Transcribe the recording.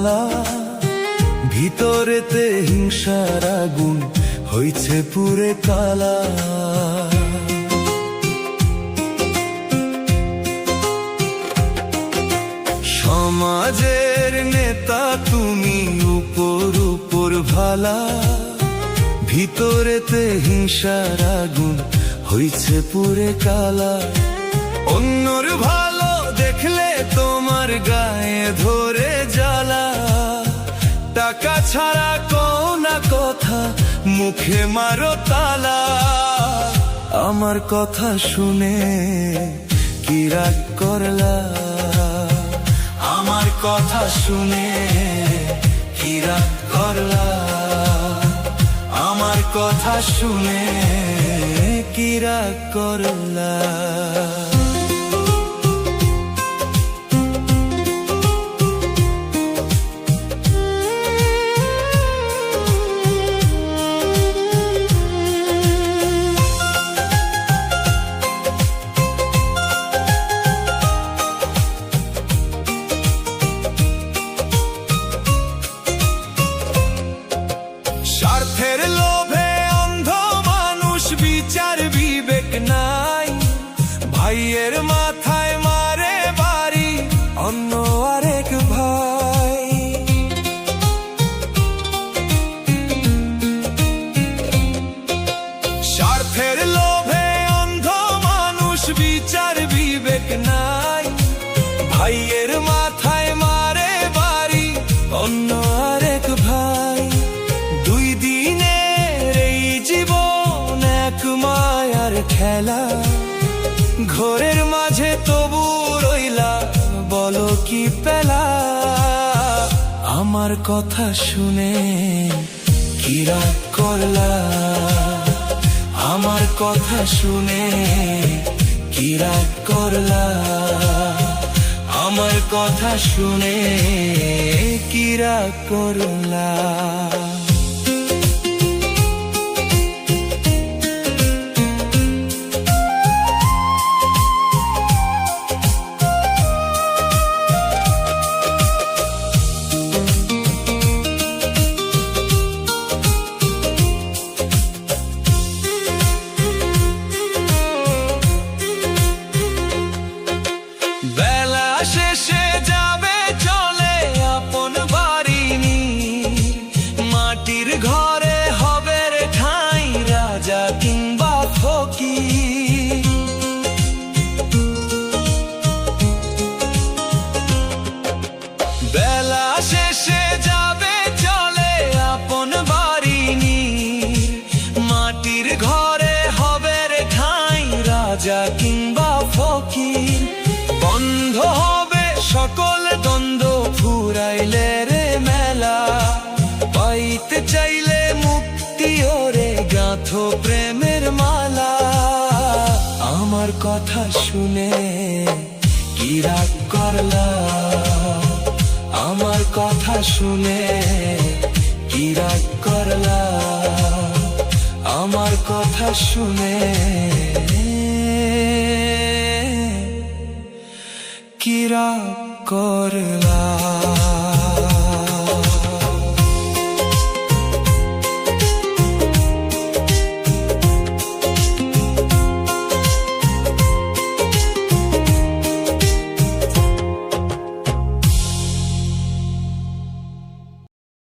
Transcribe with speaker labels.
Speaker 1: জ্বালা, ভিতরেতে হিংসার আগুন হইছে পুরে কালা। সমাজের নেতা তুমি উপর উপর ভালা, ভিতরেতে হিংসার আগুন হইছে পুরে কালা। অন্যর ভালো দেখলে তোমার গায়ে ধরে জ্বালা, টাকা ছাড়া কও না কথা, মুখে মারো তালা। আমার কথা শুনে কি রাগ করলা, আমার কথা শুনে কি রাগ করলা, আমার কথা শুনে কি রাগ করলা। স্বার্থের লোভে অন্ধ মানুষ, বিচার বিবেক নাই। ভাইয়ের মাথায় মারে বাড়ি অন্য আরেক ভাই। স্বার্থের লোভে অন্ধ মানুষ, বিচার বিবেক নাই। ভাইয়ের মাথায় মারে বাড়ি অন্য আরেক ভাই। দুই দিনের এই জীবন এক মায়ার খেলা, ঘরের মাঝে তবু রইলা বলো কি পেলা। আমার কথা শুনে কি রাগ করলা, আমার কথা শুনে কি রাগ করলা, আমার কথা শুনে কি রাগ করলা। বেলা শেষে যাবে চলে আপন বাড়ি নিয়ে, মাটির ঘরে হবে রে ঠাঁই রাজা কিংবা ফকির। বেলা শেষে যাবে চলে আপন বাড়ি নিয়ে, মাটির ঘরে হবে রে ঠাঁই রাজা কিংবা ফকির। বন্ধ হবে সকল দ্বন্দ্ব ফুরাইলে রে মেলা, পাইতে চাইলে মুক্তি ওরে গাঁথো প্রেমের মালা। আমার কথা শুনে কি রাগ করলা, আমার কথা শুনে কি রাগ করলা, আমার কথা শুনে কি রাগ করলা।